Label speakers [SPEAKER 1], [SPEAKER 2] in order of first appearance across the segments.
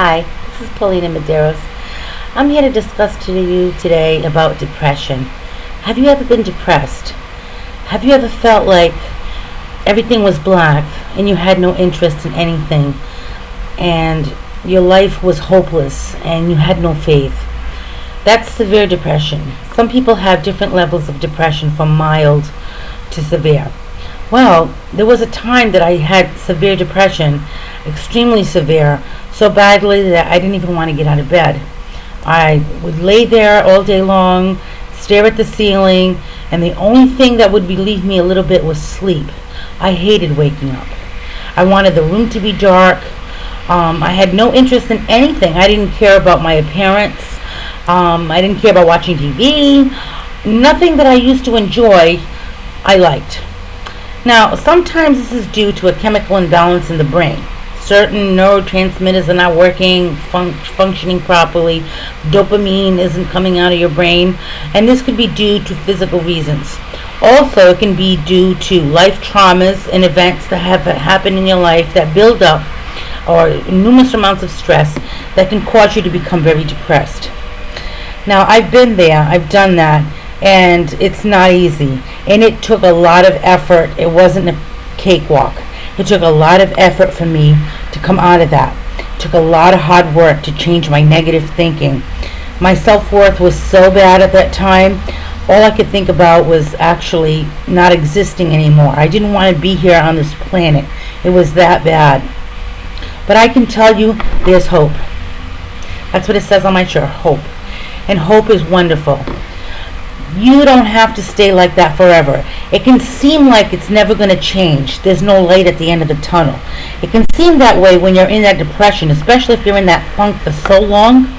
[SPEAKER 1] Hi, this is Paulina Medeiros. I'm here to discuss to you today about depression. Have you ever been depressed? Have you ever felt like everything was black and you had no interest in anything and your life was hopeless and you had no faith? That's severe depression. Some people have different levels of depression from mild to severe. Well, there was a time that I had severe depression, extremely severe, so badly that I didn't even want to get out of bed. I would lay there all day long, stare at the ceiling, and the only thing that would relieve me a little bit was sleep. I hated waking up. I wanted the room to be dark. I had no interest in anything. I didn't care about my appearance. I didn't care about watching TV. Nothing that I used to enjoy, I liked. Now, sometimes this is due to a chemical imbalance in the brain. Certain neurotransmitters are not working, functioning properly. Dopamine isn't coming out of your brain. And this could be due to physical reasons. Also, it can be due to life traumas and events that have happened in your life that build up, or numerous amounts of stress that can cause you to become very depressed. Now, I've been there, I've done that, and it's not easy. And it took a lot of effort. It wasn't a cakewalk. It took a lot of effort for me to come out of that. It took a lot of hard work to change my negative thinking. My self-worth was so bad at that time. All I could think about was actually not existing anymore. I didn't want to be here on this planet. It was that bad. But I can tell you, there's hope. That's what it says on my shirt, hope. And hope is wonderful. You don't have to stay like that forever. It can seem like it's never going to change. There's no light at the end of the tunnel. It can seem that way when you're in that depression, especially if you're in that funk for so long.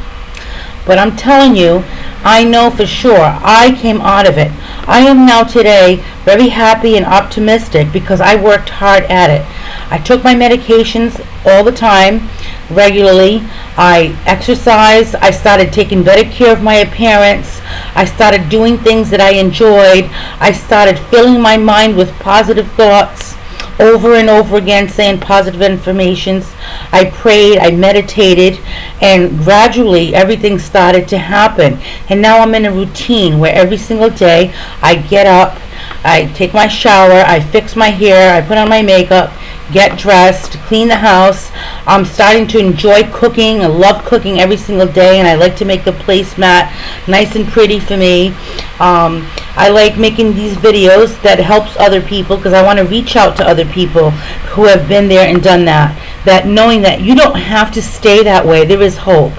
[SPEAKER 1] But I'm telling you, I know for sure I came out of it. I am now today very happy and optimistic because I worked hard at it. I took my medications all the time, regularly. I exercised. I started taking better care of my appearance. I started doing things that I enjoyed. I started filling my mind with positive thoughts over and over again, saying positive affirmations. I prayed, I meditated, and gradually everything started to happen. And now I'm in a routine where every single day I get up, I take my shower, I fix my hair, I put on my makeup, get dressed, clean the house. I'm starting to enjoy cooking. I love cooking every single day, and I like to make the placemat nice and pretty for me. I like making these videos that helps other people because I want to reach out to other people who have been there and done that. That knowing that you don't have to stay that way. There is hope.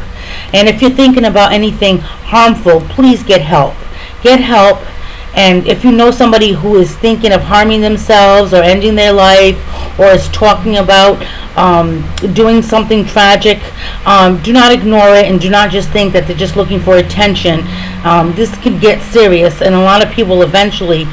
[SPEAKER 1] And if you're thinking about anything harmful, please get help. Get help. And if you know somebody who is thinking of harming themselves or ending their life or is talking about doing something tragic, do not ignore it and do not just think that they're just looking for attention. This could get serious, and a lot of people eventually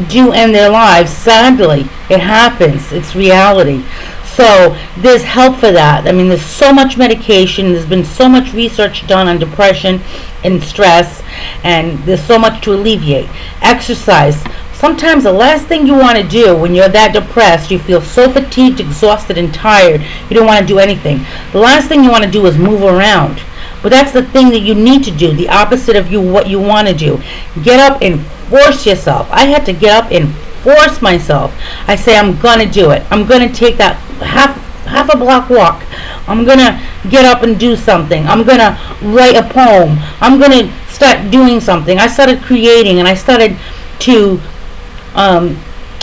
[SPEAKER 1] do end their lives. Sadly, it happens. It's reality. So there's help for that. I mean, there's so much medication. There's been so much research done on depression and stress, and there's so much to alleviate. Exercise. Sometimes the last thing you want to do when you're that depressed, you feel so fatigued, exhausted, and tired, you don't want to do anything. The last thing you want to do is move around. But that's the thing that you need to do, the opposite of what you want to do. Get up and force yourself. I had to get up and force myself. I say, I'm going to do it. I'm going to take that half a block walk. I'm going to get up and do something. I'm going to write a poem. I'm going to start doing something. I started creating, and I started to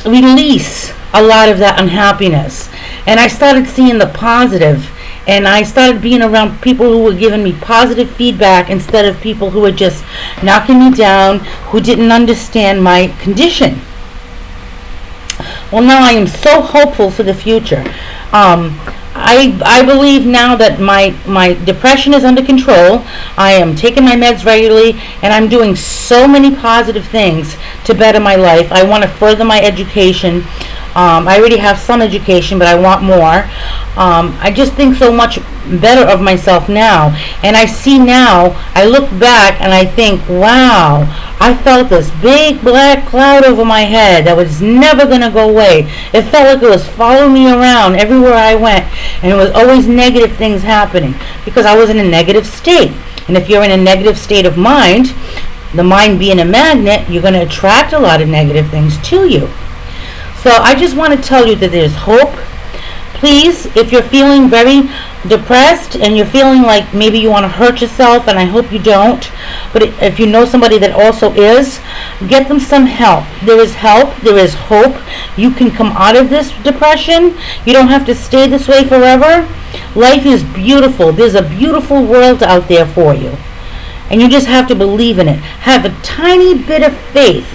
[SPEAKER 1] release a lot of that unhappiness. And I started seeing the positive. And I started being around people who were giving me positive feedback instead of people who were just knocking me down, who didn't understand my condition. Well, now I am so hopeful for the future. I believe now that my depression is under control. I am taking my meds regularly, and I'm doing so many positive things to better my life. I want to further my education. I already have some education, but I want more. I just think so much better of myself now. And I see now, I look back and I think, wow, I felt this big black cloud over my head that was never going to go away. It felt like it was following me around everywhere I went, and it was always negative things happening because I was in a negative state. And if you're in a negative state of mind, the mind being a magnet, you're going to attract a lot of negative things to you. So I just want to tell you that there's hope. Please, if you're feeling very depressed and you're feeling like maybe you want to hurt yourself, and I hope you don't, but if you know somebody that also is, get them some help. There is help. There is hope. You can come out of this depression. You don't have to stay this way forever. Life is beautiful. There's a beautiful world out there for you. And you just have to believe in it. Have a tiny bit of faith.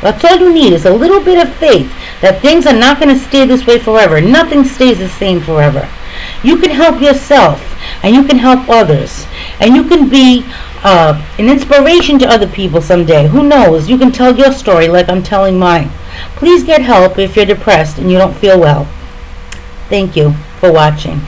[SPEAKER 1] That's all you need, is a little bit of faith that things are not going to stay this way forever. Nothing stays the same forever. You can help yourself, and you can help others, and you can be an inspiration to other people someday. Who knows? You can tell your story like I'm telling mine. Please get help if you're depressed and you don't feel well. Thank you for watching.